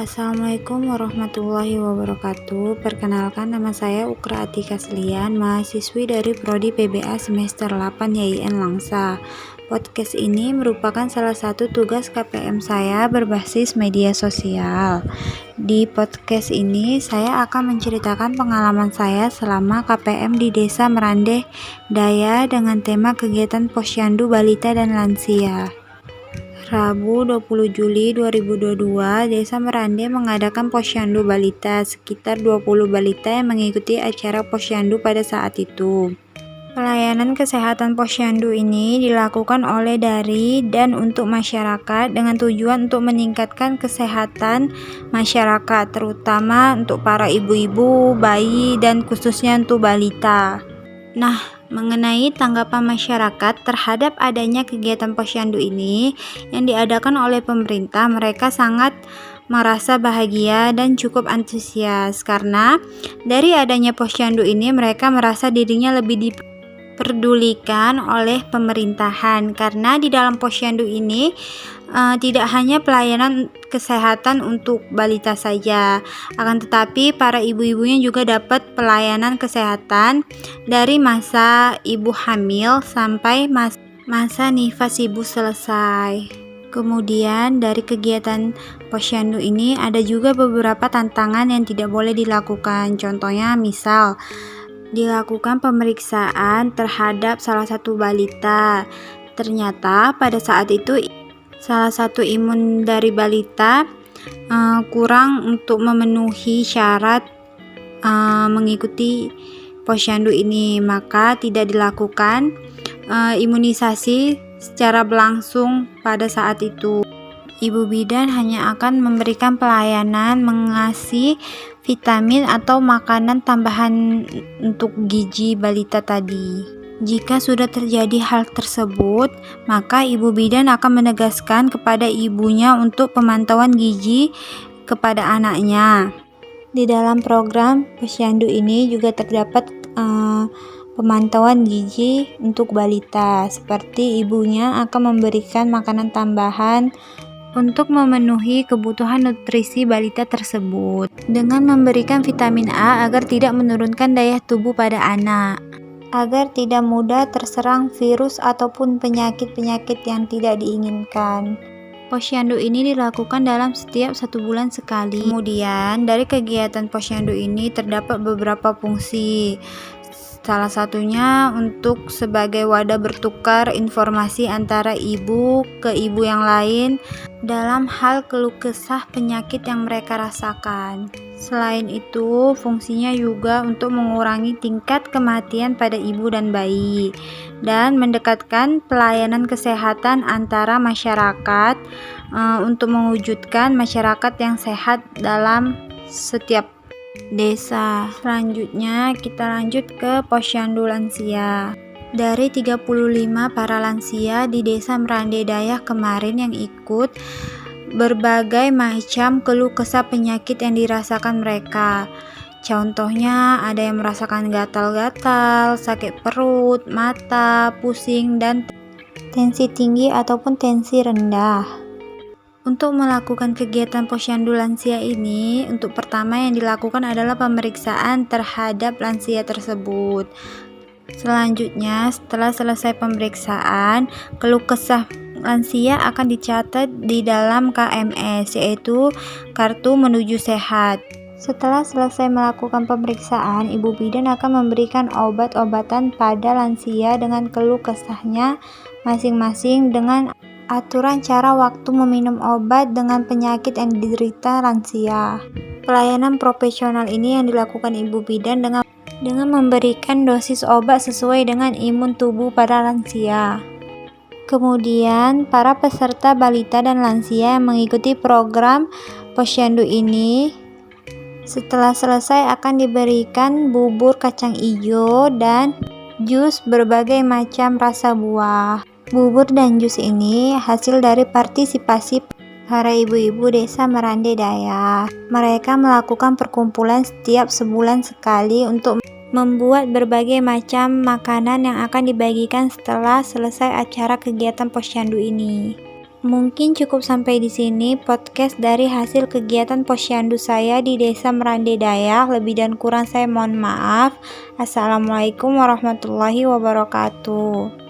Assalamualaikum warahmatullahi wabarakatuh. Perkenalkan, nama saya Ukra Atika Selian, mahasiswi dari Prodi PBA semester 8 YIN Langsa. Podcast ini merupakan salah satu tugas KPM saya berbasis media sosial. Di podcast ini saya akan menceritakan pengalaman saya selama KPM di Desa Merandeh Daya dengan tema kegiatan Posyandu Balita dan Lansia. Rabu 20 Juli 2022, Desa Merandeh mengadakan Posyandu Balita. Sekitar 20 balita yang mengikuti acara Posyandu pada saat itu. Pelayanan kesehatan Posyandu ini dilakukan oleh dari dan untuk masyarakat dengan tujuan untuk meningkatkan kesehatan masyarakat, terutama untuk para ibu-ibu, bayi, dan khususnya untuk balita. Nah, mengenai tanggapan masyarakat terhadap adanya kegiatan Posyandu ini yang diadakan oleh pemerintah, mereka sangat merasa bahagia dan cukup antusias karena dari adanya Posyandu ini mereka merasa dirinya lebih diperdulikan oleh pemerintahan, karena di dalam Posyandu ini tidak hanya pelayanan kesehatan untuk balita saja, akan tetapi para ibu-ibunya juga dapat pelayanan kesehatan dari masa ibu hamil sampai masa nifas ibu selesai. Kemudian dari kegiatan Posyandu ini ada juga beberapa tantangan yang tidak boleh dilakukan. Contohnya misal dilakukan pemeriksaan terhadap salah satu balita. Ternyata pada saat itu salah satu imun dari balita kurang untuk memenuhi syarat mengikuti Posyandu ini, maka tidak dilakukan imunisasi secara berlangsung pada saat itu. Ibu bidan hanya akan memberikan pelayanan mengasih vitamin atau makanan tambahan untuk gizi balita tadi. Jika sudah terjadi hal tersebut, maka ibu bidan akan menegaskan kepada ibunya untuk pemantauan gizi kepada anaknya. Di dalam program Posyandu ini juga terdapat pemantauan gizi untuk balita, seperti ibunya akan memberikan makanan tambahan untuk memenuhi kebutuhan nutrisi balita tersebut, dengan memberikan vitamin A agar tidak menurunkan daya tubuh pada anak, agar tidak mudah terserang virus ataupun penyakit-penyakit yang tidak diinginkan. Posyandu ini dilakukan dalam setiap 1 bulan sekali. Kemudian dari kegiatan Posyandu ini terdapat beberapa fungsi. Salah satunya untuk sebagai wadah bertukar informasi antara ibu ke ibu yang lain dalam hal keluh kesah penyakit yang mereka rasakan. Selain itu, fungsinya juga untuk mengurangi tingkat kematian pada ibu dan bayi dan mendekatkan pelayanan kesehatan antara masyarakat untuk mewujudkan masyarakat yang sehat dalam setiap desa. Selanjutnya kita lanjut ke Posyandu Lansia. Dari 35 para lansia di Desa Merandeh Daya kemarin yang ikut, berbagai macam keluh kesah penyakit yang dirasakan mereka. Contohnya ada yang merasakan gatal-gatal, sakit perut, mata, pusing, dan tensi tinggi ataupun tensi rendah. Untuk melakukan kegiatan Posyandu Lansia ini, untuk pertama yang dilakukan adalah pemeriksaan terhadap lansia tersebut. Selanjutnya, setelah selesai pemeriksaan, keluh kesah lansia akan dicatat di dalam KMS, yaitu Kartu Menuju Sehat. Setelah selesai melakukan pemeriksaan, ibu bidan akan memberikan obat-obatan pada lansia dengan keluh kesahnya masing-masing dengan aturan cara waktu meminum obat dengan penyakit yang diderita lansia. Pelayanan profesional ini yang dilakukan ibu bidan dengan memberikan dosis obat sesuai dengan imun tubuh pada lansia. Kemudian, para peserta balita dan lansia yang mengikuti program Posyandu ini setelah selesai akan diberikan bubur kacang ijo dan jus berbagai macam rasa buah. Bubur dan jus ini hasil dari partisipasi para ibu-ibu Desa Merandeh Daya. Mereka melakukan perkumpulan setiap sebulan sekali untuk membuat berbagai macam makanan yang akan dibagikan setelah selesai acara kegiatan Posyandu ini. Mungkin cukup sampai di sini podcast dari hasil kegiatan posyandu saya di Desa Merande Dayak. Lebih dan kurang saya mohon maaf. Assalamualaikum warahmatullahi wabarakatuh.